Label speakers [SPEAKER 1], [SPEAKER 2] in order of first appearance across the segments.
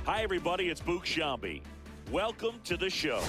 [SPEAKER 1] Hi, everybody. It's Book Shambi. Welcome to the show.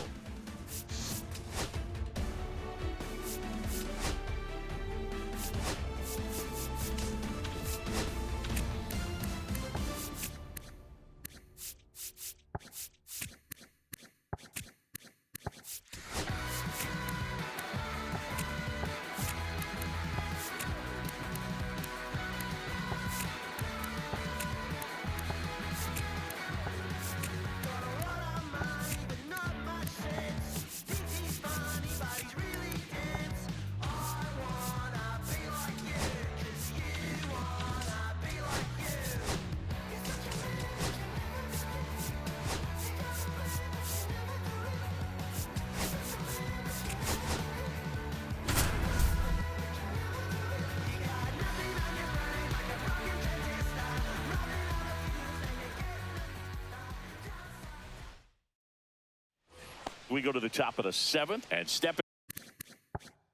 [SPEAKER 1] We go to the top of the 7th, and stepping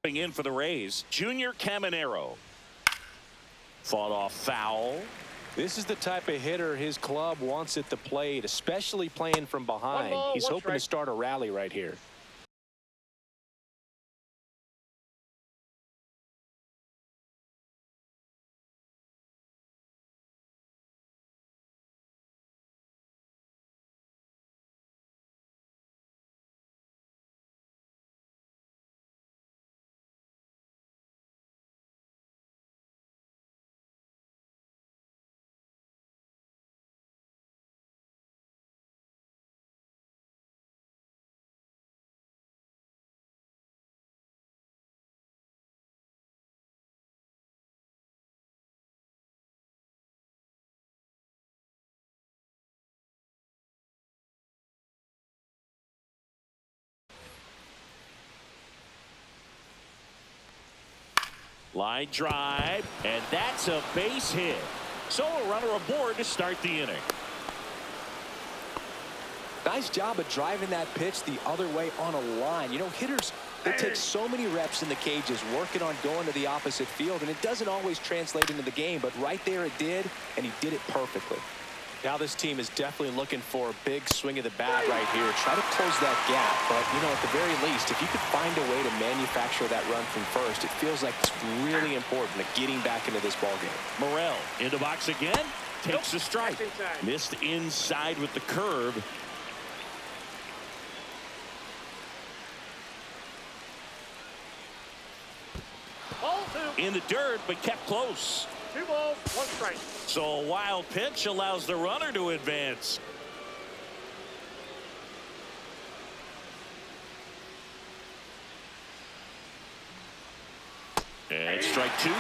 [SPEAKER 1] in for the Rays, Junior Caminero. Fought off foul.
[SPEAKER 2] This is the type of hitter his club wants at the plate, especially playing from behind. He's hoping to start a rally right here.
[SPEAKER 1] Line drive, and that's a base hit. So a runner aboard to start the inning.
[SPEAKER 2] Nice job of driving that pitch the other way on a line. You know, hitters, they take so many reps in the cages working on going to the opposite field, and it doesn't always translate into the game, but right there it did, and he did it perfectly. Now this team is definitely looking for a big swing of the bat right here. Try to close that gap, but, you know, at the very least, if you could find a way to manufacture that run from first, it feels like it's really important to getting back into this ballgame.
[SPEAKER 1] Morel in the box again, takes a strike. Missed inside with the curve. In the dirt, but kept close.
[SPEAKER 3] 2 balls, 1 strike.
[SPEAKER 1] So a wild pitch allows the runner to advance. And strike 2.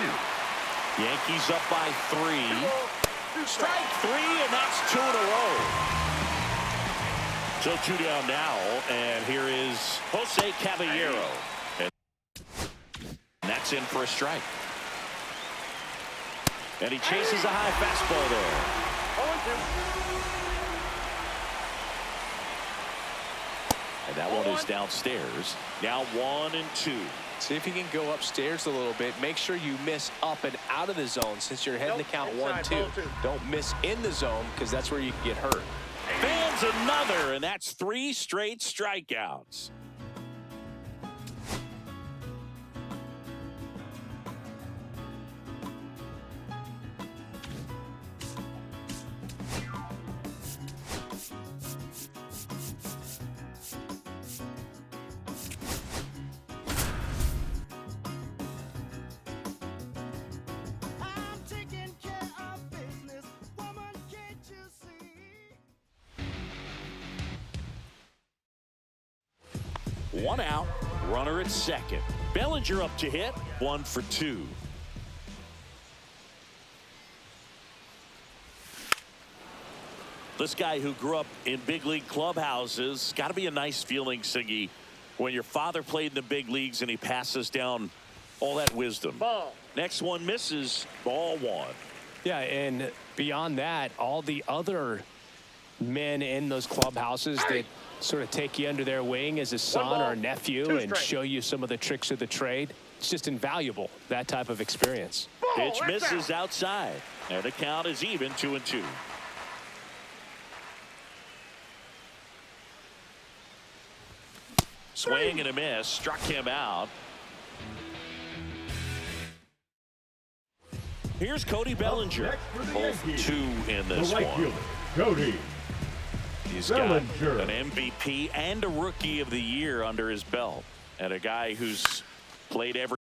[SPEAKER 1] Yankees up by 3. Strike 3, and that's 2 in a row. So 2 down now, and here is Jose Caballero. And that's in for a strike. And he chases a high fastball there. 0-2. And that one is downstairs. Now 1-2.
[SPEAKER 2] See if you can go upstairs a little bit. Make sure you miss up and out of the zone since you're heading to count 1-2. Don't miss in the zone because that's where you can get hurt.
[SPEAKER 1] Fans another, and that's 3 straight strikeouts. One out, runner at second. Bellinger up to hit, 1 for 2. This guy who grew up in big league clubhouses, got to be a nice feeling, Siggy, when your father played in the big leagues and he passes down all that wisdom.
[SPEAKER 3] Ball.
[SPEAKER 1] Next one misses, ball 1.
[SPEAKER 2] Yeah, and beyond that, all the other men in those clubhouses that sort of take you under their wing as a son or a nephew and show you some of the tricks of the trade. It's just invaluable, that type of experience.
[SPEAKER 1] Pitch misses outside. And the count is even 2-2. Swing and a miss. Struck him out. Here's Cody Bellinger. Both 2 in this one.
[SPEAKER 3] Cody
[SPEAKER 1] He's got an MVP and a Rookie of the Year under his belt. And a guy who's played every.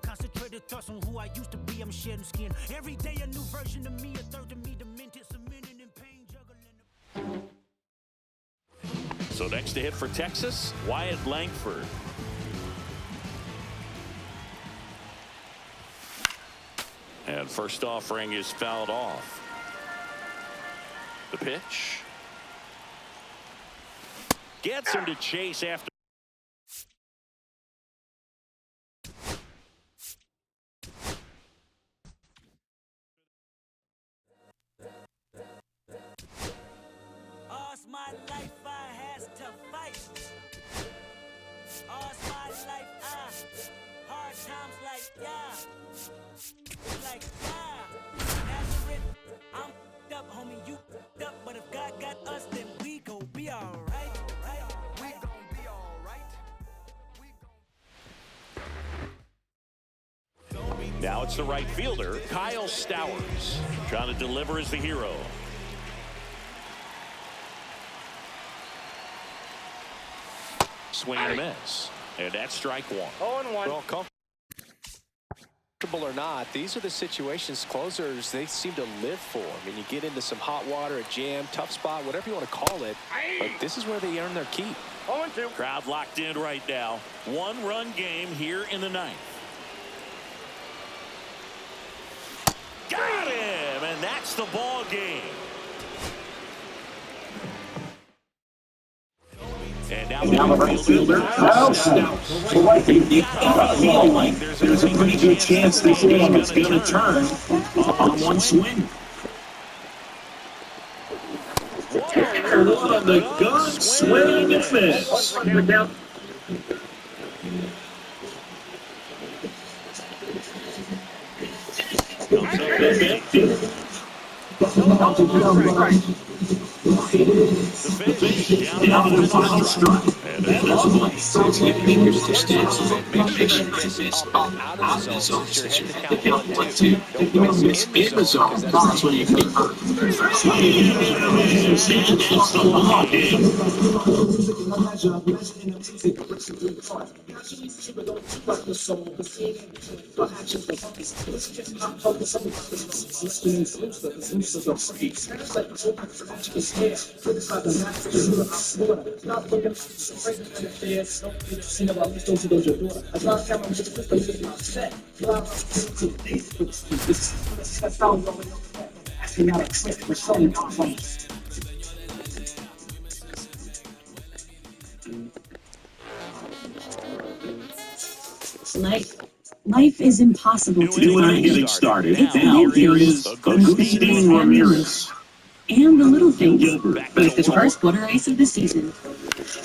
[SPEAKER 4] Concentrated thoughts on who I used to be. I'm shedding skin. Every day a new version of me, a third of me demented, cemented in pain, juggling.
[SPEAKER 1] So next to hit for Texas, Wyatt Langford. And first offering is fouled off. The pitch. Gets him to chase after.
[SPEAKER 4] My life I has to fight. All's my life hard times like like Nazareth, I'm up, homie, you up, but if God got us, then we gon' be alright. We gon' be alright.
[SPEAKER 1] Now it's the right fielder, Kyle Stowers, trying to deliver as the hero. Swing and a miss. And that's strike 1.
[SPEAKER 2] 0-1. Well, comfortable or not, these are the situations closers they seem to live for. I mean, you get into some hot water, a jam, tough spot, whatever you want to call it. But this is where they earn their keep.
[SPEAKER 3] 0-2.
[SPEAKER 1] Crowd locked in right now. 1-run game here in the 9th. Got him, and that's the ball game. And now the right fielder, Kyle Stowers. Feel like there's a pretty good chance this game is going to turn on one swing. What on the gun, swing and miss. The fish down to the final strike. And that is
[SPEAKER 2] Make your distance. Make sure this is out of the zone since you're heading to count 1-2. Don't miss in the zone because that's where you get hurt.
[SPEAKER 1] it's the ball game.
[SPEAKER 5] Life is impossible to
[SPEAKER 1] New
[SPEAKER 5] define.
[SPEAKER 1] getting started.
[SPEAKER 5] Now
[SPEAKER 1] here is Agustin Ramirez.
[SPEAKER 5] And the little things, like the first water race of the season.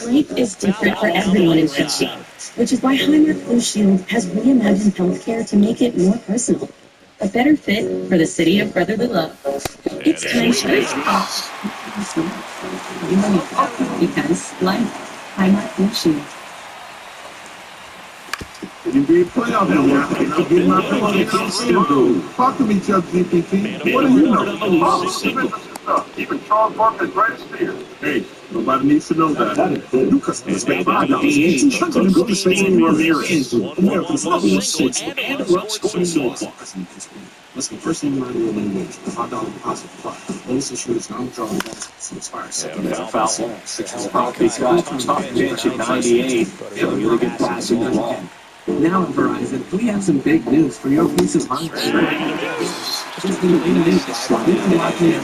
[SPEAKER 5] Life is different for everyone in Pittsburgh, which is why Highmark Blue Shield has reimagined healthcare to make it more personal. A better fit for the city of brotherly love. It's time to because life, Highmark Blue Shield.
[SPEAKER 3] You be put out there, man. Get my talk to me, Chuck GPT. What do you know? Even Charles Barkley's greatest fear. Hey, nobody needs to know that. You customers pay $5. Agustin Ramirez. America's number 6 and a run scoring so far. That's the first thing you want to do when you $5 deposit apply. Those issues now draw so it's fire.
[SPEAKER 6] Foul. 6 is probably top pitch at 98. Really good passing the ball. Now at Verizon, we have some big news for your peace of mind. Just be waiting in this slot. We can lock in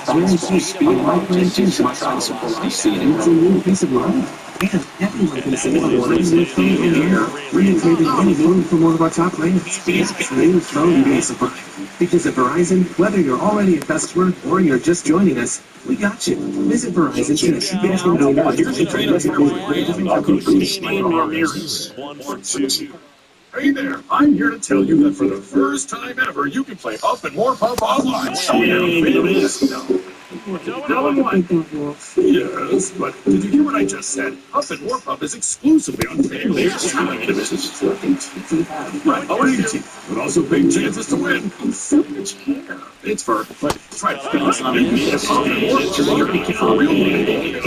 [SPEAKER 6] guarantee speed right plan too, so I try to support our seeing. It's a new peace of mind. And everyone can save on one with phone in the air. Reintegrating any phone from one of our top brands. It's a new phone peace of mind. Because at Verizon, whether you're already a customer or you're just joining us, we got you. Visit Verizon today.
[SPEAKER 1] Here's a trade up Ramirez. 1-2. Hey there, I'm here to tell you that for the first time ever, you can play Up and More Pup online. Tell him what? Yes, but did you hear what I just said? Up and More Pup is exclusively on family. Right, oh, easy, but also big chances to win. So much hair. It's fur, but try to focus on it. Up and More Pup already count real money.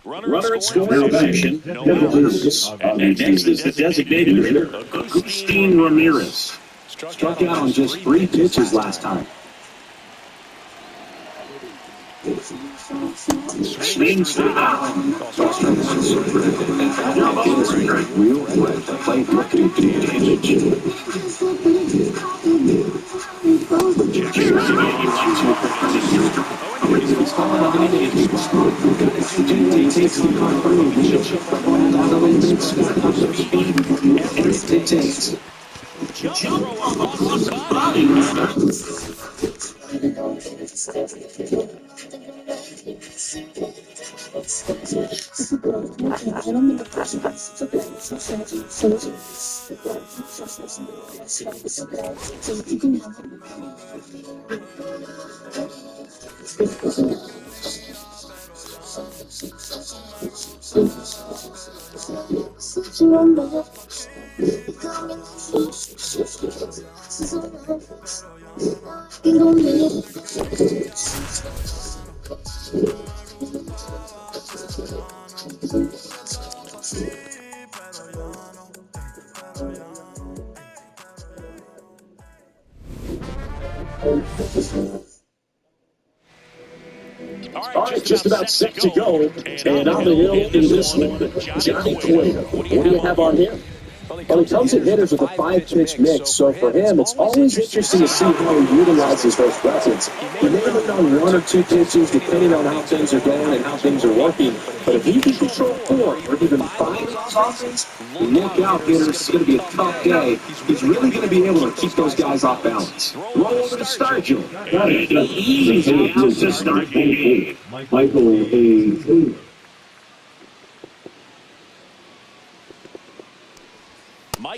[SPEAKER 1] Runner at scoring action. No outs. And next is the designated hitter, Agustin Ramirez. Struck out on just 3 pitches last time. Swings to the out. Now ball's real quick. The plate looking to damage. All right, just about set to go. And on the hill in this one, Johnny Cueto. What do you have on him? Well, he comes at hitters with a 5-pitch mix, so for him, it's always interesting to see how he utilizes those weapons. He may hit on 1 or 2 pitches, depending on how things are going and how things are working. But if he can control 4 or even 5 of those offense, look out, hitters. It's going to be a tough day. He's really going to be able to keep those guys off balance. Roll over to start, Joe. Got it. Easy out to start. Michael A.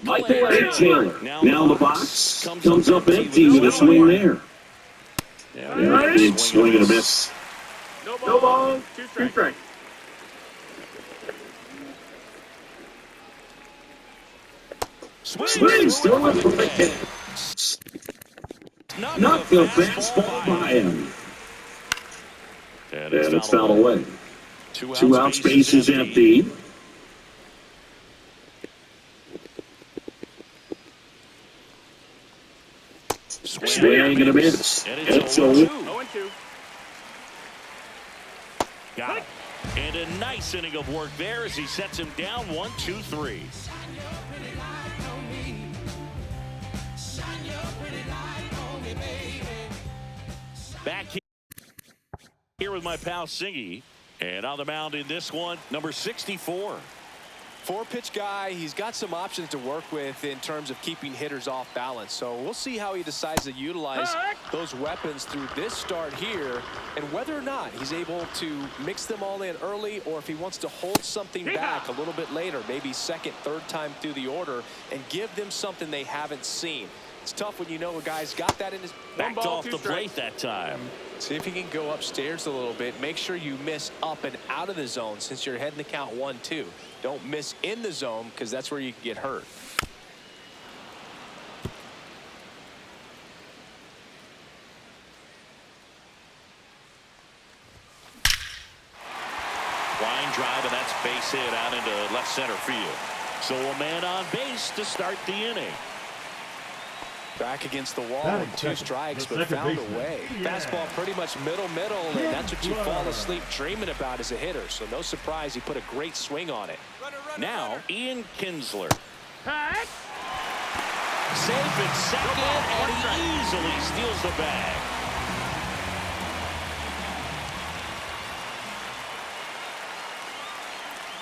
[SPEAKER 1] Michael A. Taylor. Now the box comes up empty with a swing there. Big swing and a miss. No ball, 2 strikes. Swing, still up for the hit. Knocked the fastball by him. And it's fouled away. 2 outs, base is empty. Swing and a miss. And it's 0-2.
[SPEAKER 7] Got it. And a nice inning of work there as he sets him down 1-2-3. Back here with my pal Singy. And on the mound in this one, number 64.
[SPEAKER 2] 4-pitch guy. He's got some options to work with in terms of keeping hitters off balance. So we'll see how he decides to utilize those weapons through this start here and whether or not he's able to mix them all in early or if he wants to hold something back a little bit later, maybe second, third time through the order and give them something they haven't seen. It's tough when you know a guy's got that in his
[SPEAKER 7] backed off the plate that time.
[SPEAKER 2] See if he can go upstairs a little bit. Make sure you miss up and out of the zone since you're heading the count 1-2. Don't miss in the zone because that's where you can get hurt.
[SPEAKER 7] Line drive, and that's base hit out into left center field. So a man on base to start the inning.
[SPEAKER 2] Back against the wall and 2 strikes, but found a way. Fastball pretty much middle, and that's what you fall asleep dreaming about as a hitter. So no surprise he put a great swing on it.
[SPEAKER 7] Now, Ian Kinsler. Safe at second, and he easily steals the bag.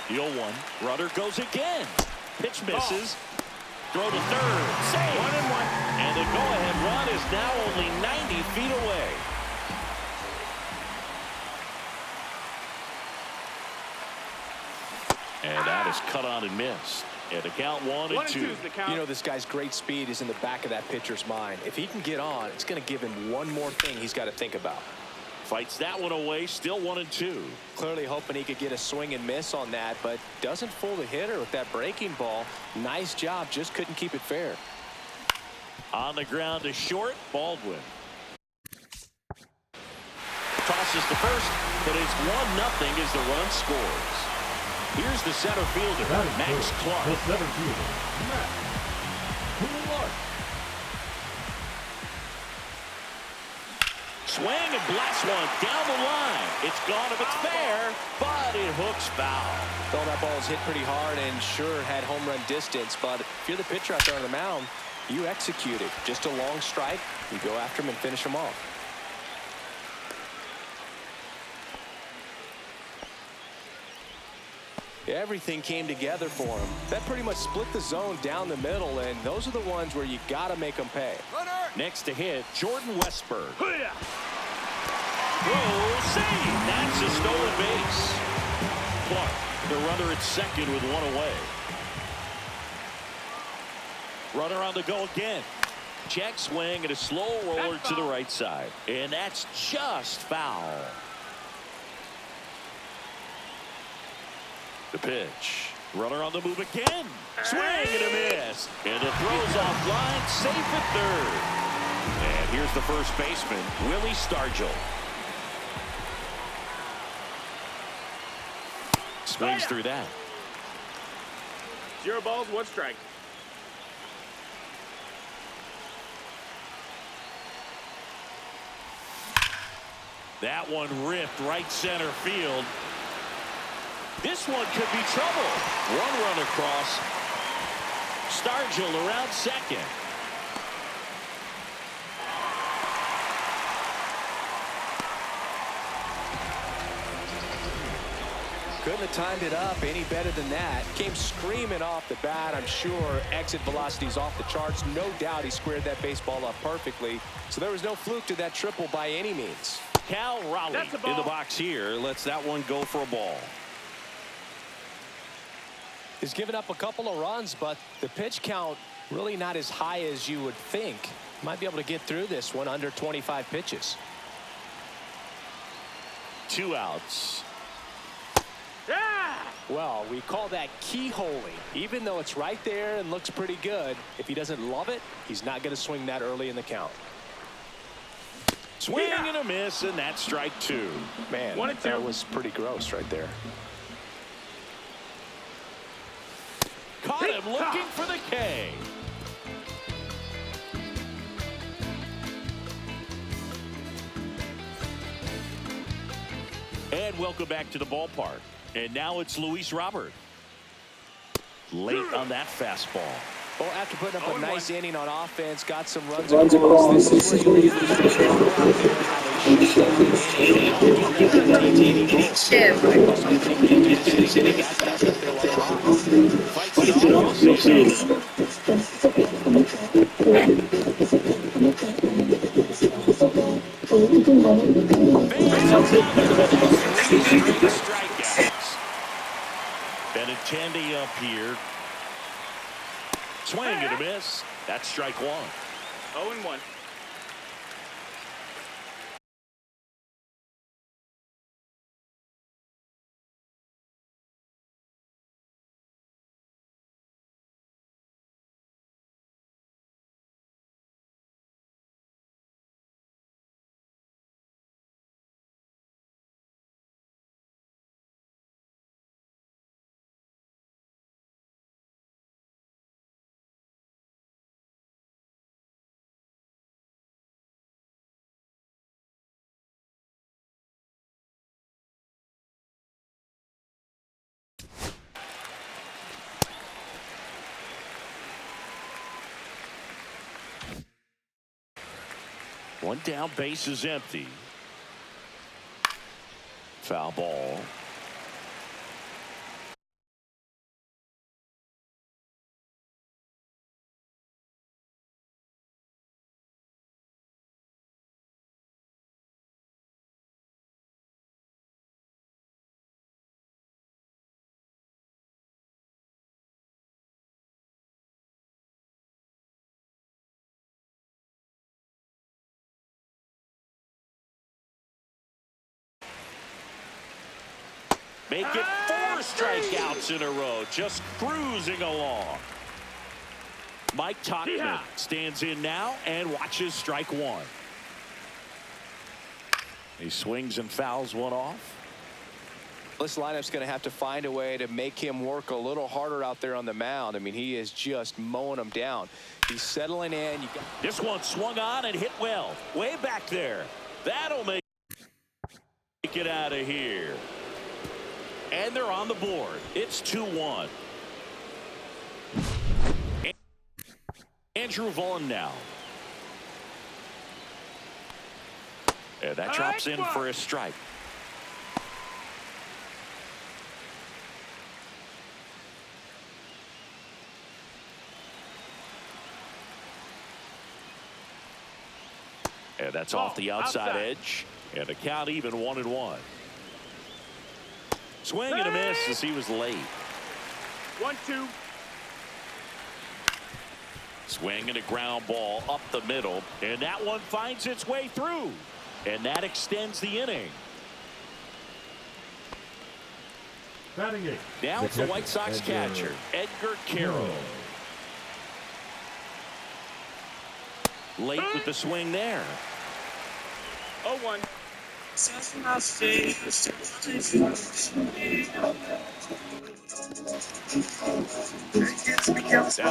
[SPEAKER 7] The 0-1. Runner goes again. Pitch misses. Throw to third. Save. 1-1. And the go-ahead run is now only 90 feet away. And that is cut on and missed. And the count 1-2.
[SPEAKER 2] You know, this guy's great speed is in the back of that pitcher's mind. If he can get on, it's going to give him one more thing he's got to think about.
[SPEAKER 7] Fights that one away, still 1-2.
[SPEAKER 2] Clearly hoping he could get a swing and miss on that, but doesn't fool the hitter with that breaking ball. Nice job, just couldn't keep it fair.
[SPEAKER 7] On the ground to short, Baldwin. Tosses to first, but it's 1-0 as the run scores. Here's the center fielder, Max Clark.
[SPEAKER 8] The center fielder, Max Clark.
[SPEAKER 7] Swing and blast one down the line. It's gone if it's fair, but it hooks foul.
[SPEAKER 2] Well, that ball was hit pretty hard and sure had home run distance, but if you're the pitcher out there on the mound, you execute it. Just a long strike, you go after him and finish him off. Everything came together for him. That pretty much split the zone down the middle, and those are the ones where you got to make them pay.
[SPEAKER 7] Next to hit, Jordan Westberg. Throw, save. That's a stolen base. Clark, the runner at second with one away. Runner on the go again. Check swing and a slow roller to the right side. And that's just foul. The pitch. Runner on the move again. Swing and a miss. And the throw's offline, safe at third. And here's the first baseman, Willie Stargell. Swings through that.
[SPEAKER 9] 0 balls, 1 strike.
[SPEAKER 7] That one ripped right center field. This one could be trouble. One run across. Stargell around second.
[SPEAKER 2] Couldn't have timed it up any better than that. Came screaming off the bat. I'm sure exit velocity's off the charts. No doubt he squared that baseball up perfectly. So there was no fluke to that triple by any means.
[SPEAKER 7] Cal Raleigh in the box here. Lets that one go for a ball.
[SPEAKER 2] He's given up a couple of runs, but the pitch count really not as high as you would think. Might be able to get through this one under 25 pitches.
[SPEAKER 7] 2 outs.
[SPEAKER 2] Well, we call that keyholing. Even though it's right there and looks pretty good, if he doesn't love it, he's not going to swing that early in the count.
[SPEAKER 7] Swing and a miss, and that's strike 2.
[SPEAKER 2] Man, that was pretty gross right there.
[SPEAKER 7] Caught him looking for the K. And welcome back to the ballpark. And now it's Luis Robert. Late on that fastball.
[SPEAKER 2] Well, after putting up a nice inning on offense, got some runs
[SPEAKER 1] across.
[SPEAKER 2] This is where you
[SPEAKER 7] Strikeouts. Benintendi up here. Swing and a miss. That's strike 1.
[SPEAKER 9] 0-1.
[SPEAKER 7] One down, base is empty. Foul ball. Make it 4 strikeouts in a row, just cruising along. Mike Tauchman stands in now and watches strike one. He swings and fouls one off.
[SPEAKER 2] This lineup's going to have to find a way to make him work a little harder out there on the mound. I mean, he is just mowing them down. He's settling in.
[SPEAKER 7] This one swung on and hit well. Way back there. That'll make it out of here. And they're on the board. It's 2-1. Andrew Vaughn now. And that drops in for a strike. And that's off the outside edge. And the count even 1-1. Swing and a miss as he was late.
[SPEAKER 9] 1-2.
[SPEAKER 7] Swing and a ground ball up the middle. And that one finds its way through. And that extends the inning.
[SPEAKER 8] Batting eight.
[SPEAKER 7] Now it's the White Sox catcher, Edgar Carroll. Late with the swing there.
[SPEAKER 9] 0-1.
[SPEAKER 7] That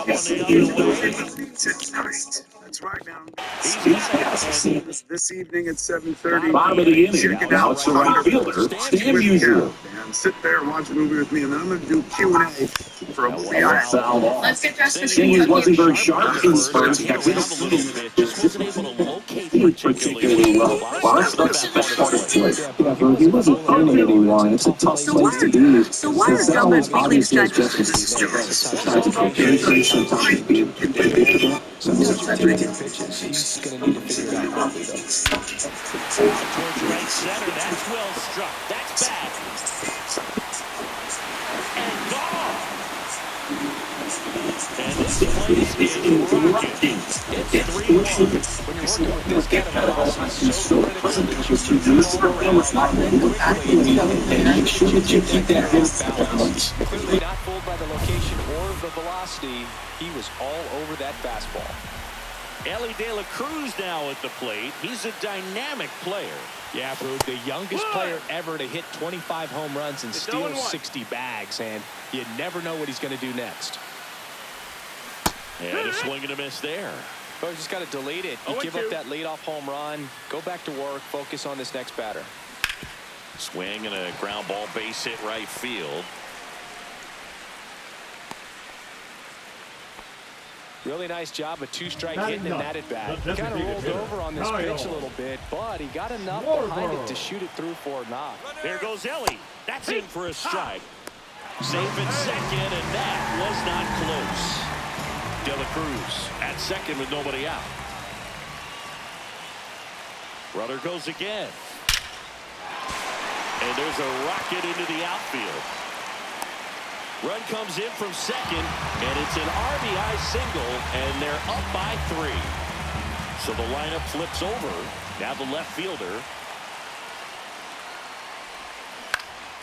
[SPEAKER 7] one the other way.
[SPEAKER 3] That's right now.
[SPEAKER 7] This
[SPEAKER 3] evening at 7:30.
[SPEAKER 1] Bottom of the inning. Now it's the right fielder, Stan Musial.
[SPEAKER 3] And sit there and watch a movie with me, and I'm going to do Q&A for a movie.
[SPEAKER 5] Let's get dressed for
[SPEAKER 1] Stan wasn't very sharp in spurts.
[SPEAKER 7] Hit around a little bit. Just wasn't able to locate particularly well.
[SPEAKER 1] Well, that's the best part of the play. He wasn't throwing anyone. It's a tough place to do.
[SPEAKER 5] So why are Delman's weekly stretches?
[SPEAKER 1] Trying to be very patient, sometimes being competitive.
[SPEAKER 2] Sometimes you're taking pitches. He's going to need to figure it out.
[SPEAKER 7] Towards right center. That's well struck. That's bad. And gone. And this place is rocking. It's 3-1.
[SPEAKER 2] When you're working with this kind of velocity, it's so critical that you keep the ball around quickly.
[SPEAKER 1] Make sure that you keep that balance.
[SPEAKER 2] Clearly not fooled by the location or the velocity. He was all over that fastball.
[SPEAKER 7] Ellie De La Cruz now at the plate. He's a dynamic player.
[SPEAKER 2] Yeah, Boog, the youngest player ever to hit 25 home runs and steal 60 bags, and you never know what he's going to do next.
[SPEAKER 7] And a swing and a miss there.
[SPEAKER 2] But you just got to delete it. You give up that leadoff home run, go back to work, focus on this next batter.
[SPEAKER 7] Swing and a ground ball, base hit right field.
[SPEAKER 2] Really nice job, a two-strike hitting in that at bat. He kind of rolled over on this pitch a little bit, but he got enough behind it to shoot it through for a knock.
[SPEAKER 7] There goes Ellie. That's in for a strike. Safe at second, and that was not close. De La Cruz at second with nobody out. Runner goes again. And there's a rocket into the outfield. Run comes in from second, and it's an RBI single, and they're up by 3. So the lineup flips over. Now the left fielder.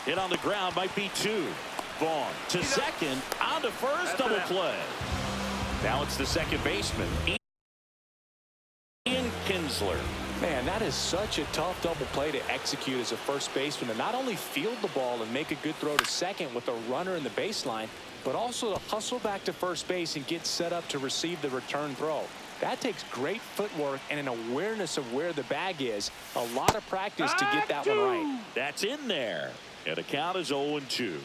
[SPEAKER 7] Hit on the ground might be 2. Vaughn to second, on to first, double play. Now it's the second baseman, Ian Kinsler.
[SPEAKER 2] Man, that is such a tough double play to execute as a first baseman, to not only field the ball and make a good throw to second with a runner in the baseline, but also to hustle back to first base and get set up to receive the return throw. That takes great footwork and an awareness of where the bag is. A lot of practice to get that one right.
[SPEAKER 7] That's in there. And the count is 0-2.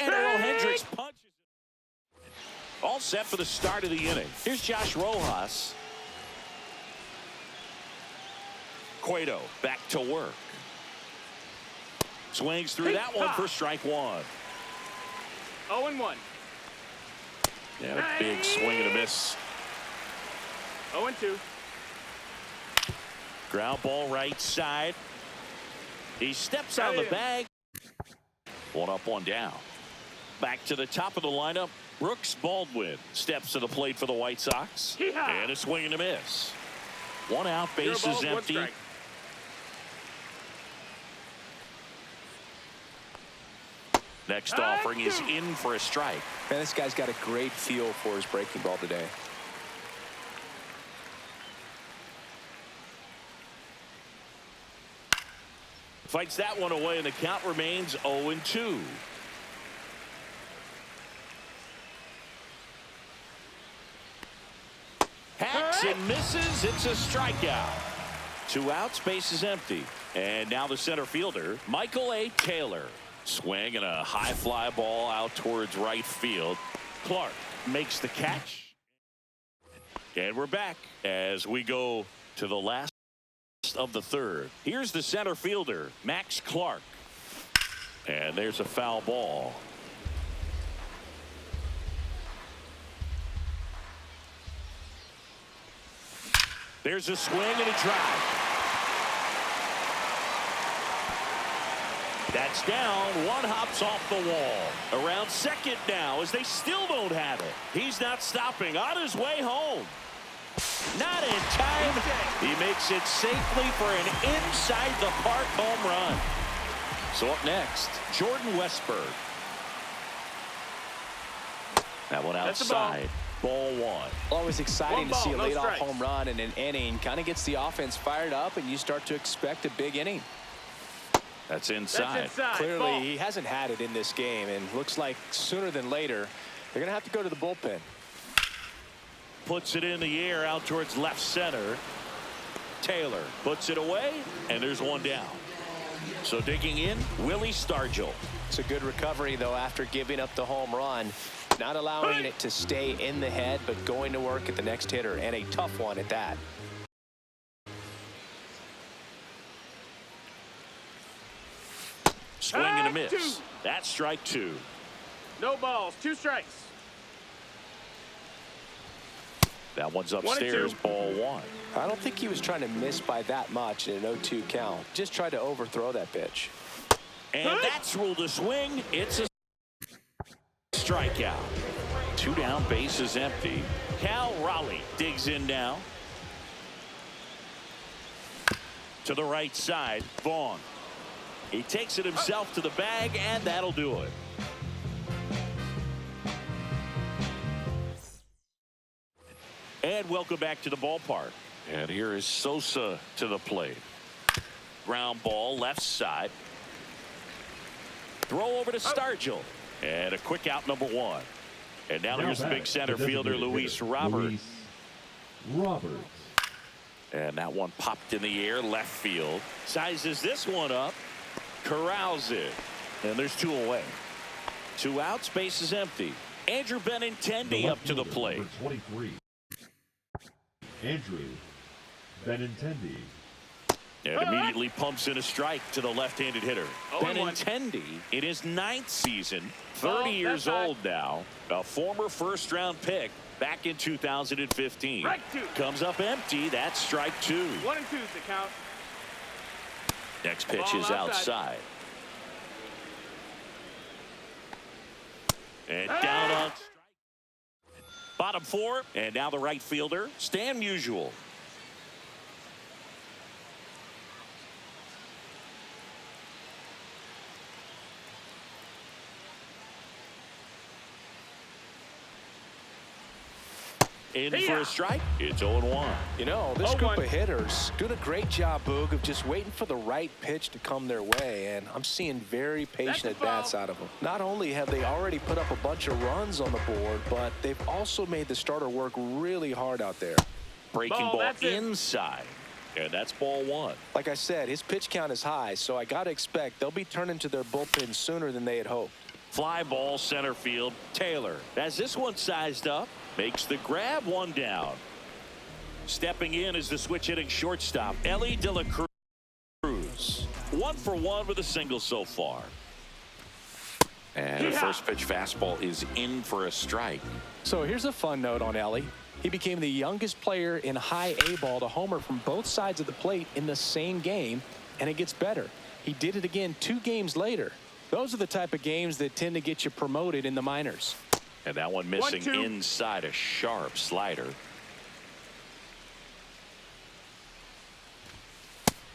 [SPEAKER 7] And Earl Hendricks punches. all set for the start of the inning. Here's Josh Rojas. Cueto back to work. Swings through that one for strike one.
[SPEAKER 9] 0-1.
[SPEAKER 7] Yeah, a big swing and a miss.
[SPEAKER 9] 0-2.
[SPEAKER 7] Ground ball right side. He steps on the bag. One up, one down. Back to the top of the lineup. Brooks Baldwin steps to the plate for the White Sox. And a swing and a miss. One out, bases empty. Next offering is in for a strike.
[SPEAKER 2] Man, this guy's got a great feel for his breaking ball today.
[SPEAKER 7] Fights that one away, and the count remains 0-2. Hacks and misses. It's a strikeout. 2 outs, base is empty. And now the center fielder, Michael A. Taylor. Swing and a high fly ball out towards right field. Clark makes the catch. And we're back as we go to the last of the third. Here's the center fielder, Max Clark. And there's a foul ball. There's a swing and a drive. That's down. One hops off the wall. Around second now as they still don't have it. He's not stopping. On his way home. Not in time. He makes it safely for an inside the park home run. So up next, Jordan Westburg. That one outside. Ball one.
[SPEAKER 2] Always exciting to see a leadoff home run in an inning. Kind of gets the offense fired up, and you start to expect a big inning.
[SPEAKER 7] That's inside.
[SPEAKER 2] Clearly,
[SPEAKER 9] ball.
[SPEAKER 2] he hasn't had it in this game, and looks like sooner than later, they're going to have to go to the bullpen.
[SPEAKER 7] Puts it in the air out towards left center. Taylor puts it away, and there's one down. So digging in, Willie Stargell.
[SPEAKER 2] It's a good recovery, though, after giving up the home run. Not allowing it to stay in the head, but going to work at the next hitter, and a tough one at that.
[SPEAKER 7] Swing and a miss. That's strike two.
[SPEAKER 9] No balls, 2 strikes.
[SPEAKER 7] That one's upstairs, ball one.
[SPEAKER 2] I don't think he was trying to miss by that much in an 0-2 count. Just tried to overthrow that pitch.
[SPEAKER 7] And that's ruled a swing. It's a strikeout. 2 down, base is empty. Cal Raleigh digs in now. To the right side, Vaughn. He takes it himself to the bag, and that'll do it. And welcome back to the ballpark. And here is Sosa to the plate. Ground ball left side. Throw over to Stargell. And a quick out, number 1. And now here's the big center fielder, Luis Robert. And that one popped in the air, left field. Sizes this one up. Corrals it. And there's 2 away. 2 outs, base is empty. Andrew Benintendi up to the plate.
[SPEAKER 8] 23. Andrew Benintendi.
[SPEAKER 7] And immediately pumps in a strike to the left-handed hitter. Benintendi in his 9th season, 30 years old now, a former first-round pick back in 2015. Comes up empty. That's strike 2.
[SPEAKER 9] 1 and 2's the count.
[SPEAKER 7] Next pitch is outside. And down on strike. Bottom 4, and now the right fielder, Stan Musial. In for a strike. It's 0-1.
[SPEAKER 2] You know, this group of hitters doing a great job, Boog, of just waiting for the right pitch to come their way, and I'm seeing very patient at-bats out of them. Not only have they already put up a bunch of runs on the board, but they've also made the starter work really hard out there.
[SPEAKER 7] Breaking ball inside, and that's ball 1.
[SPEAKER 2] Like I said, his pitch count is high, so I got to expect they'll be turning to their bullpen sooner than they had hoped.
[SPEAKER 7] Fly ball center field. Taylor has this one sized up. Makes the grab. One down. Stepping in is the switch hitting shortstop, Ellie De La Cruz. 1 for 1 with a single so far.
[SPEAKER 10] And the first pitch fastball is in for a strike.
[SPEAKER 2] So here's a fun note on Ellie. He became the youngest player in high A ball to homer from both sides of the plate in the same game, and it gets better. He did it again 2 games later. Those are the type of games that tend to get you promoted in the minors.
[SPEAKER 7] And that one missing inside, a sharp slider.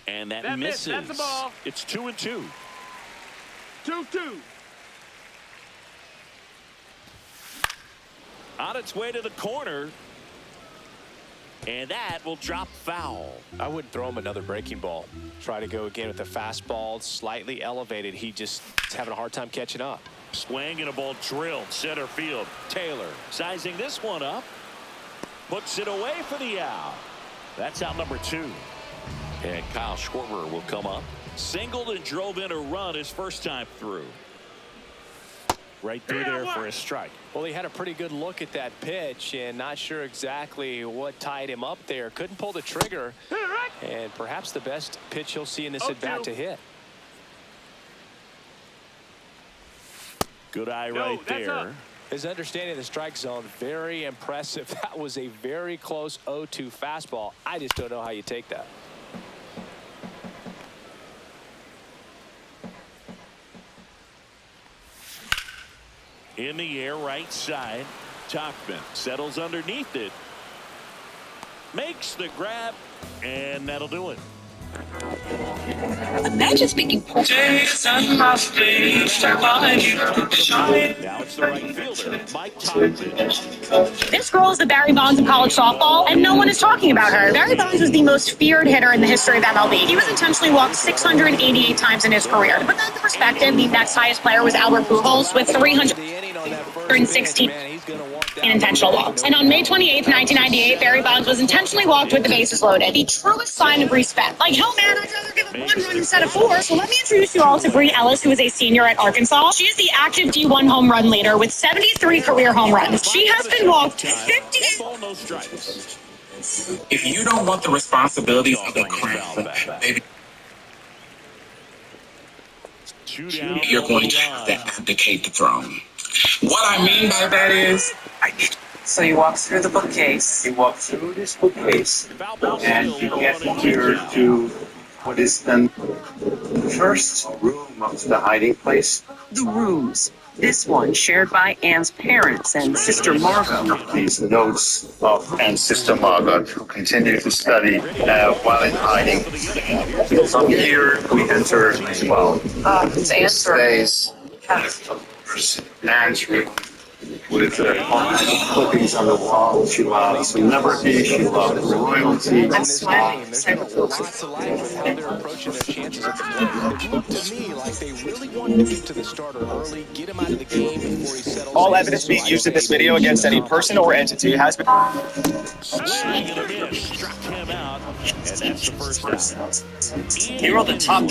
[SPEAKER 7] And that misses.
[SPEAKER 9] That's the ball.
[SPEAKER 7] It's 2-2.
[SPEAKER 9] 2-2.
[SPEAKER 7] On its way to the corner. And that will drop foul.
[SPEAKER 2] I wouldn't throw him another breaking ball. Try to go again with the fastball, slightly elevated. He just is having a hard time catching up.
[SPEAKER 7] Swing and a ball drilled center field. Taylor sizing this one up. Puts it away for the out. That's out number 2. And Kyle Schwarber will come up. Singled and drove in a run his first time through. Right through there for a strike.
[SPEAKER 2] Well, he had a pretty good look at that pitch and not sure exactly what tied him up there. Couldn't pull the trigger. And perhaps the best pitch he'll see in this at-bat to hit.
[SPEAKER 7] Good eye right there.
[SPEAKER 2] His understanding of the strike zone, very impressive. That was a very close 0-2 fastball. I just don't know how you take that.
[SPEAKER 7] In the air, right side. Tachman settles underneath it. Makes the grab, and that'll do it.
[SPEAKER 5] Imagine speaking Jason
[SPEAKER 7] Now it's the right fielder, Mike Tachman.
[SPEAKER 5] This girl is the Barry Bonds of college softball, and no one is talking about her. Barry Bonds was the most feared hitter in the history of MLB. He was intentionally walked 688 times in his career. To put that into perspective, the next highest player was Albert Pujols with 316 intentional walks. And on May 28th, 1998, Barry Bonds was intentionally walked with the bases loaded. The truest sign of respect. Like, hell, man, I'd rather give up 1 run instead of 4. So let me introduce you all to Bree Ellis, who is a senior at Arkansas. She is the active D1 home run leader with 73 career home runs. She has been walked 50.
[SPEAKER 6] If you don't want the responsibilities of the crown, maybe you're going to have to abdicate the throne. What I mean by that is,
[SPEAKER 11] So you walk through the bookcase.
[SPEAKER 3] You walk through this bookcase, and you get here to what is then the first room of the hiding place.
[SPEAKER 11] The rooms. This one shared by Anne's parents and sister Margot.
[SPEAKER 3] These notes of Anne's sister Margot, who continued to study while in hiding. From here, we enter, well,
[SPEAKER 11] It's Anne's
[SPEAKER 3] Anne's room with clippings on the wall. She loved celebrity, she loved royalty.
[SPEAKER 2] I'm smiling. There's lots of life with how they're approaching their chances at the plate. It looked to me like they really wanted to get to the starter early, get him out of the game before he settles.
[SPEAKER 12] All evidence being used in this video against any person or entity has been.
[SPEAKER 7] Swing and a miss. Struck him out. And that's the first out.
[SPEAKER 13] Here are the top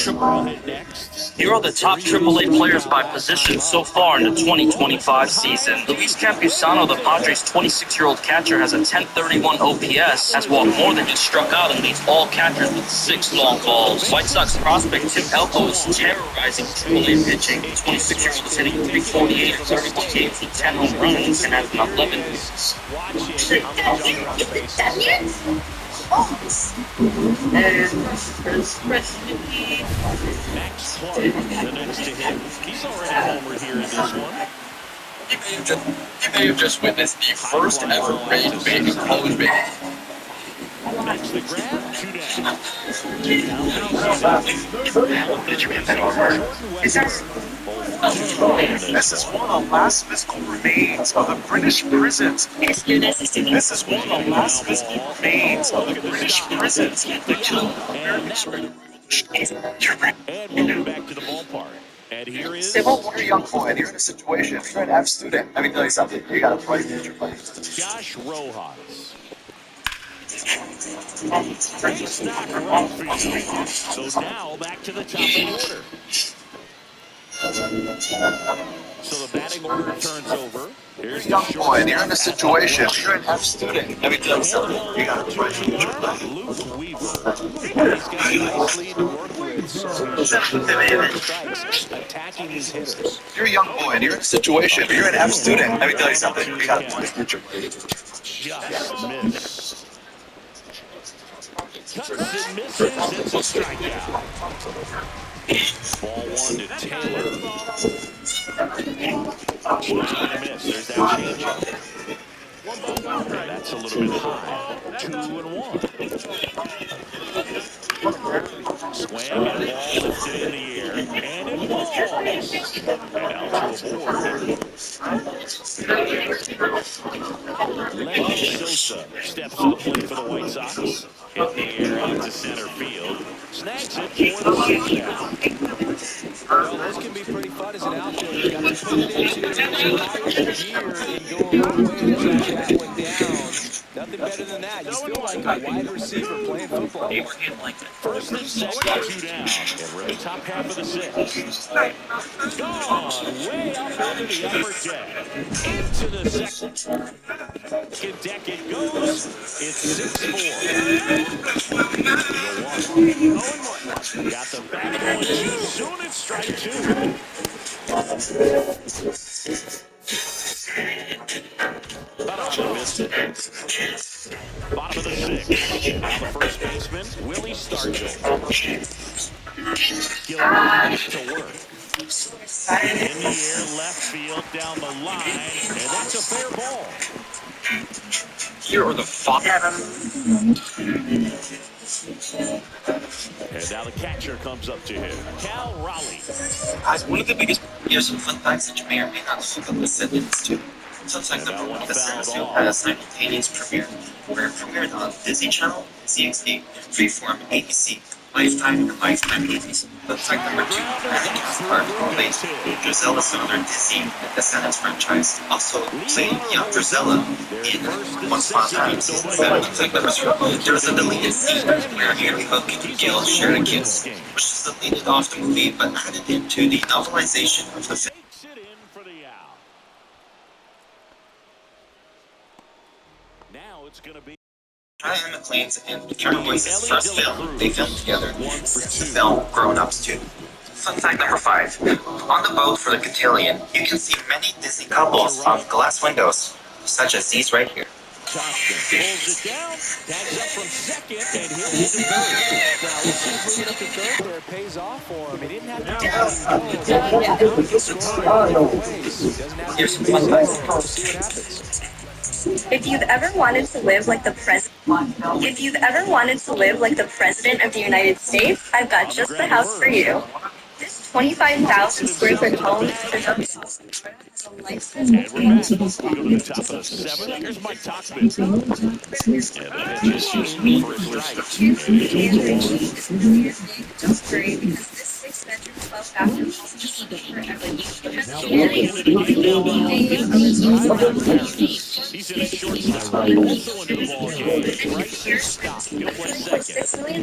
[SPEAKER 13] AAA players by position so far in the 2025 season. Luis Campusano, the Padres' 26-year-old catcher, has a .1031 OPS, has walked more than just struck out, and leads all catchers with 6 long balls. White Sox prospect Tim Elko is terrorizing AAA pitching. The 26-year-old is hitting .348 in 31 games with 10 home runs and has an 11 wins.
[SPEAKER 7] Max Clark, the next to hit. He's already a homer here in this one.
[SPEAKER 6] You may have just witnessed the first ever raid bait and close bait.
[SPEAKER 7] Makes the grab, 2 down.
[SPEAKER 3] Did you get that over? This is one of the last physical remains of the British prisons. This is one of the last physical remains of the British prisons.
[SPEAKER 7] And moving back to the ballpark. And here is
[SPEAKER 12] Civil War young boy, and you're in a situation, if you're an F student, let me tell you something, you gotta play future play.
[SPEAKER 7] Josh Rojas. Nice knock right field. So now back to the top of the order. So the batting order turns over. Here's the
[SPEAKER 12] Young boy,
[SPEAKER 7] shortstop
[SPEAKER 12] you're in a
[SPEAKER 7] at the
[SPEAKER 12] situation.
[SPEAKER 7] plate.
[SPEAKER 12] You're an F student. Let me tell you something. You got to fight for future.
[SPEAKER 7] Luke Weaver. He's got a nice lead to work with, so he's showing the strikes, attacking these hitters.
[SPEAKER 12] You're a young boy, and you're in a situation. You're an F student. Let me tell you something. You got to fight for future.
[SPEAKER 7] Just missed. Cuts and misses. It's a strikeout. Ball one to Taylor. Swing and a miss. There's that changeup. That's a little bit high. 2-1. Swing and ball lifted in the air. And it falls. And out to a board. Lenny Sosa steps to the plate for the White Sox. Hit the air out to center field. Snags it for the safe now.
[SPEAKER 2] Well, those can be pretty fun as an outfielder. You got to put it into higher gear and go a long way to track that one down. Nothing better than that. You feel like a wide receiver playing football.
[SPEAKER 7] First and second, 2 down. And we're in the top half of the 6th. Gone way up into the upper deck. Into the second deck it goes. It's 6-4. Got the bat going too soon. It's strike 2. Missed it. Bottom of the 6th. Now the first baseman, Willie Stargell. Gilbert to work. In the air, left field, down the line, and that's a fair ball.
[SPEAKER 13] Here are the five.
[SPEAKER 7] And now the catcher comes up to him, Cal Raleigh.
[SPEAKER 6] One of the biggest, here's some fun facts that you may or may not know about the descendants too. Sometimes number one, the Centerfield had a simultaneous premiere where it premiered on Disney Channel, CXD, Freeform, ABC, Lifetime, and Lifetime movies. But fact number two, part of Home-Based, Drizella's another Disney Descendants franchise, also played young Drizella in Once Upon a Time season 7. Fact number three, there was a deleted scene where Harry Hook and Gale shared a kiss, which is deleted off the movie but added into the novelization of the film.
[SPEAKER 7] Now it's going to be
[SPEAKER 6] Ryan McLean's and Karen Boyce's first film they filmed together since the film Grown Ups 2. Fun fact number 5. On the boat for the cotillion, you can see many Disney couples on glass windows, such as these right here.
[SPEAKER 7] Thompson pulls it down, tags up from second, and he'll hit the third.
[SPEAKER 2] Now, we'll see if moving up to third where it pays off for him. He didn't have to go.
[SPEAKER 6] Here's some fun facts.
[SPEAKER 2] We'll see what happens.
[SPEAKER 5] If you've ever wanted to live like the president of the United States, I've got just the house for you. This 25,000 square foot home is a lifestyle.
[SPEAKER 7] And we're back. We go to the top of the 7th. Here's Mike Tauchman. And the pitch is swinging for a strike.
[SPEAKER 5] Just great because this 6-bedroom, 12-bathroom home is forever.
[SPEAKER 7] He's in a shortstop. Also into the ball game. Bryson Stott. He'll play second.
[SPEAKER 5] $6 million.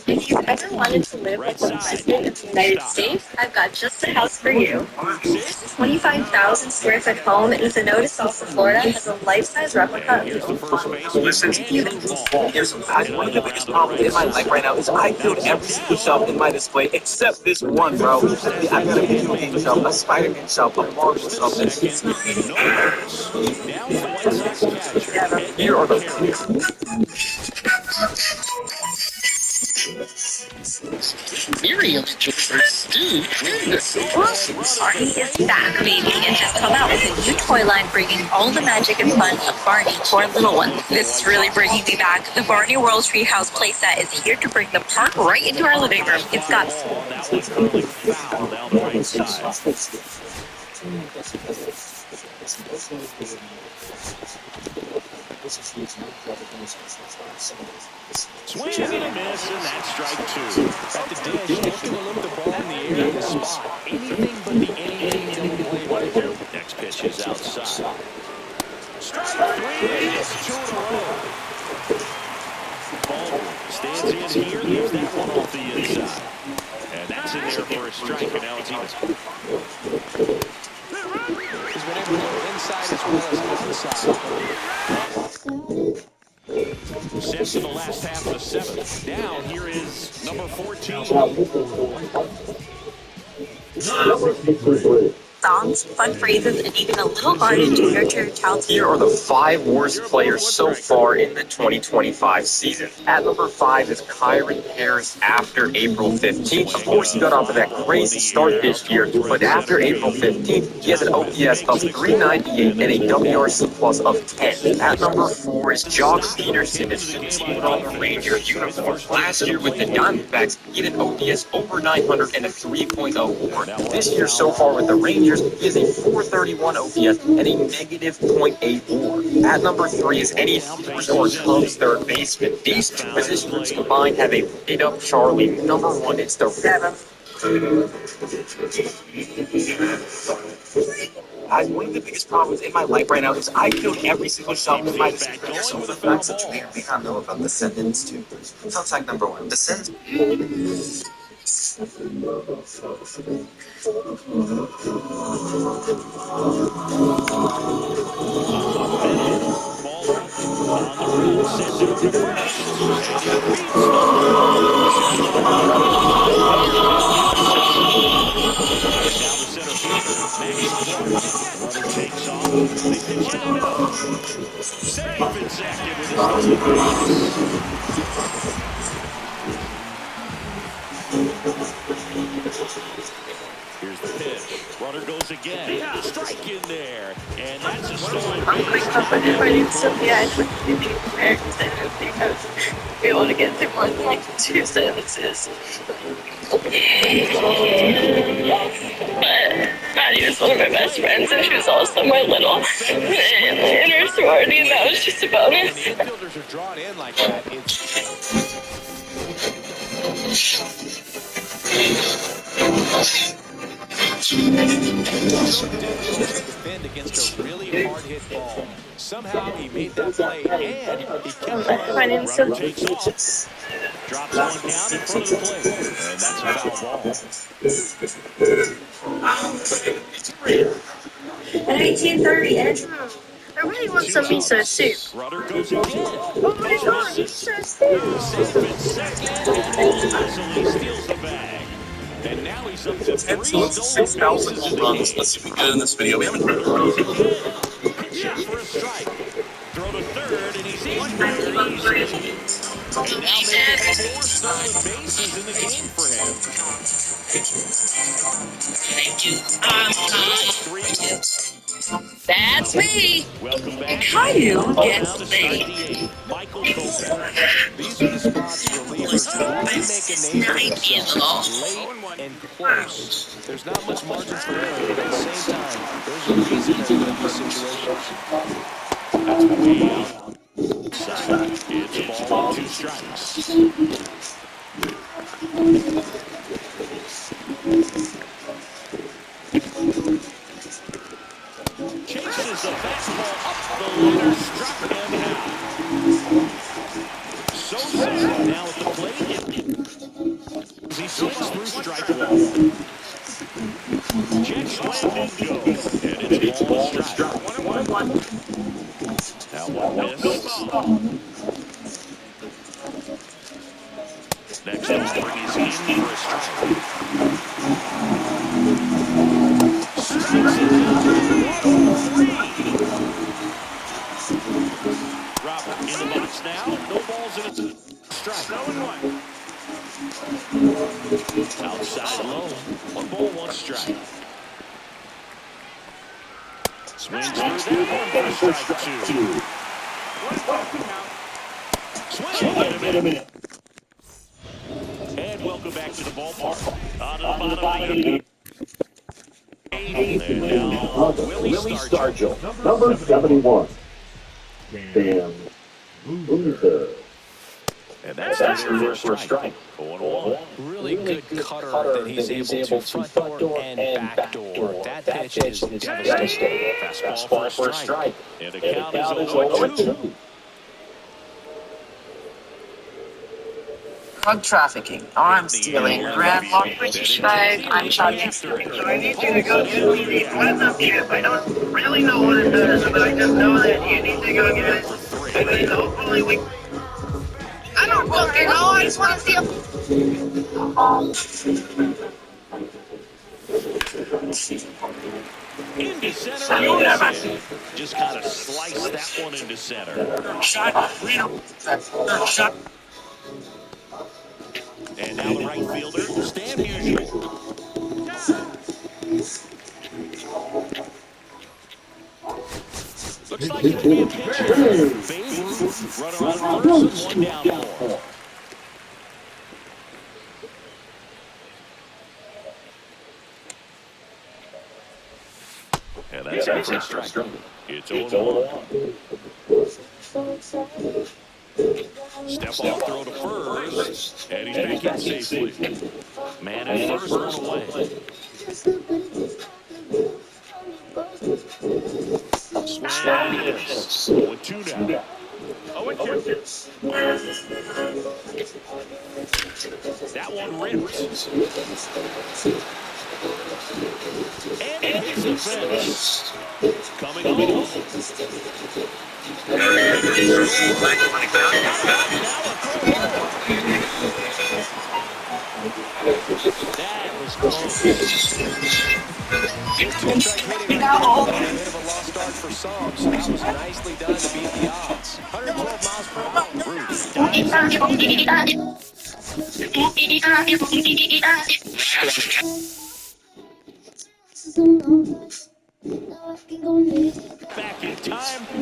[SPEAKER 5] If you've ever wanted to live like the president of the United States, I've got just the house for you. This 25,000 square foot home in Zenoda, South Florida has a life-size replica of the
[SPEAKER 6] Listen, one of the biggest problems in my life right now is I filled every single shelf in my display except this one, bro. I got a video game shelf, a Spider-Man shelf, a Marvel shelf, and here are the
[SPEAKER 5] Miriam enjoys her stew. Barney is back, baby, and has come out with a new toy line bringing all the magic and fun of Barney to our little one. This is really bringing me back. The Barney World Treehouse playset is here to bring the park right into our living room. It's got
[SPEAKER 7] That one curling foul down the right side. Swing and a miss, and that's strike 2.
[SPEAKER 2] At the dish, looking to look the ball in the air in the spot. Anything but the anything don't play right there.
[SPEAKER 7] Next pitch is outside. Strike 3, it's 2 in a row. Baldwin stands in here, leaves that one off the inside. And that That's in there for a strike, and now it's even.
[SPEAKER 2] He's been able to go inside as well as outside.
[SPEAKER 7] Set for the last half of the seventh. Now here is number 14.
[SPEAKER 1] Number 63.
[SPEAKER 11] Songs, fun phrases, and even a little garden to nurture your child's.
[SPEAKER 6] Here are the 5 worst players so far in the 2025 season. At number 5 is Kyrie Harris after April 15th. Of course, he got off of that crazy start this year, but after April 15th, he has an OPS of 398 and a WRC plus of 10. At number 4 is Jock Peterson, as soon as he put on the Ranger uniform. Last year with the Diamondbacks, he had an OPS over 900 and a 3.0 WAR. This year so far with the Rangers, he has a 431 OPS and a negative 0.8 WAR. At number 3 is Eddie Hughes or Cubs third baseman. These two position groups combined have a beat up Charlie. Number 1 is the 7th. Guys, one of the biggest problems in my life right now is I killed every single shot with my descendants. Some of the facts that you may or may not know about descendants too. Fun fact number 1. Descendants.
[SPEAKER 7] On the run, sends it over to first, and he beats the wall. Shot by and now the center fielder, Max Clark. Runner takes off. They pitch in and out. Safe at second with a stolen base. Here's the pitch. Runner goes again. Strike in there. And that's a stolen base.
[SPEAKER 11] I'm quick up, but if I need something, I'd like to be prepared because be able to get through more than like 2 sentences. But Maddie was one of my best friends, and she was also my little in her sorority, and that was just a bonus.
[SPEAKER 2] When the infielders are drawn in like that, defend against a really hard-hit ball. Somehow he made that play, and he kept running.
[SPEAKER 7] Runner takes off. Drops one down in front of the plate. And that's a foul ball.
[SPEAKER 11] At 18:30, Andrew, I really want some miso soup.
[SPEAKER 7] Runner goes again.
[SPEAKER 11] Oh my god, miso soup!
[SPEAKER 7] Safe at second, and easily steals the bag. And now he's up to 3 stolen
[SPEAKER 6] 6,000 home runs. Let's see if we get it in this video. We haven't heard it.
[SPEAKER 7] Pitches for a strike. Throw to third, and he's in very easily. And now making 4 stolen bases in the game for him.
[SPEAKER 11] Thank you.
[SPEAKER 7] 3.
[SPEAKER 11] That's me.
[SPEAKER 7] Welcome back.
[SPEAKER 11] And Caillou gets
[SPEAKER 7] Down to
[SPEAKER 11] the
[SPEAKER 7] Michael Kopech.
[SPEAKER 2] These are the spots relievers really make a name for themselves. Late and close. There's not much margin for error, but at the same time, there's a reason they're good in these situations.
[SPEAKER 7] That's way outside. It's ball 2 strikes. Chases the fastball up the ladder, struck him out. Sosa now at the plate. He swings through strike 1. Checks land and go. And it's ball strike. 1-1. Now 1 miss. Next offering is in for a strike. Strikes it out. 1-3. Robert in the box now. No balls in it. Strike. 0-1. Outside low. 1 ball, 1 strike. Swings through that one for strike 2. Swing and a minute. And welcome back to the ballpark. On to the bottom of the 8th. And now Willie Stargell.
[SPEAKER 1] Number 71. Bam. Luther.
[SPEAKER 7] And that's your first strike. 0-1.
[SPEAKER 2] Really good cutter that he's able to front door and back door. That pitch is devastating.
[SPEAKER 7] Fastball for a strike. And the count is 0-2.
[SPEAKER 11] drug trafficking, arms dealing, grand larceny.
[SPEAKER 14] British 5, I'm Charlie.
[SPEAKER 7] So
[SPEAKER 14] I need you to go get me the platinum chip. I don't really know what it does, but I just know that you need to go get it. And then hopefully we... I don't fucking know, I just want to see a...
[SPEAKER 7] into center, and just kind of slice that one into center. And now the right fielder, Stan Musial. Looks like it'll be a pitch. Babe Ruth running on first and one down low. And that's it for a strike. It's 0-1. Step off throw to first, and he's back in safely. Man at first, run away. Swing and miss. 0-2 now. 0-2. That one ripped. And it hits the fence. Coming home. That was close.
[SPEAKER 2] Two-strike hitting right there. A bit of a lost start for some, so that was nicely done to beat the odds. 112 miles per hour. Bruce dives back in time.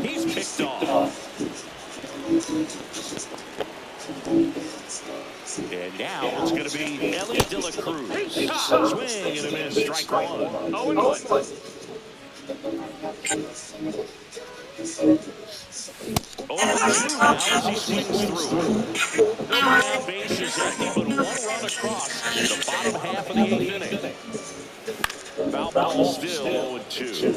[SPEAKER 2] He's picked off. And now it's going to be Ellie De La Cruz. Swing and a miss. Strike one. 0-1. Now as he swings through. Now base is empty, but one run across the bottom half of the 8th inning. Foul ball still 0-2.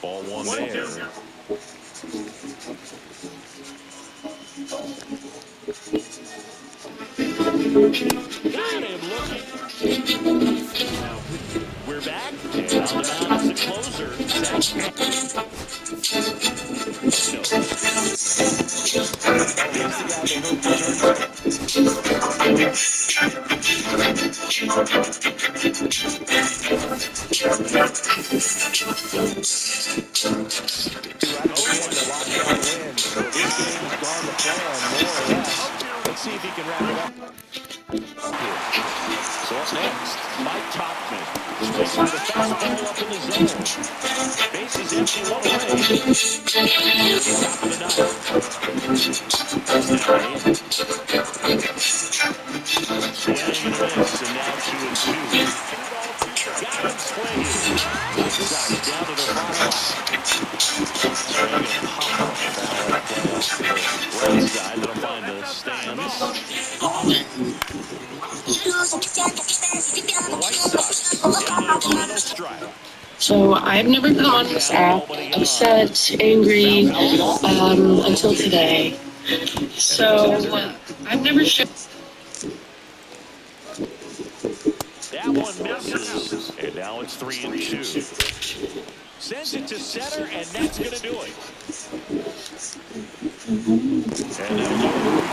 [SPEAKER 2] Ball one there. Got him looking. We're back. And on the mound is the closer, Zach. No. Here's the guy they hope to turn. Let's see if he can wrap it up. So up next, Mike Topman. Swings with a fastball up in the zone. Base is empty, one away. Top of the ninth. Swing and a miss, and now 2-2. Got him swinging. Outside, down to the bottom line. Swing and pop up. Foul playoff to the right side. That'll find the stands. The White Sox in their final strike.
[SPEAKER 5] So I've never been on this app upset, angry, until today. So I've never shared.
[SPEAKER 7] That one misses, and now it's 3-2. Sends it to center, and that's going to do it. And that'll do it.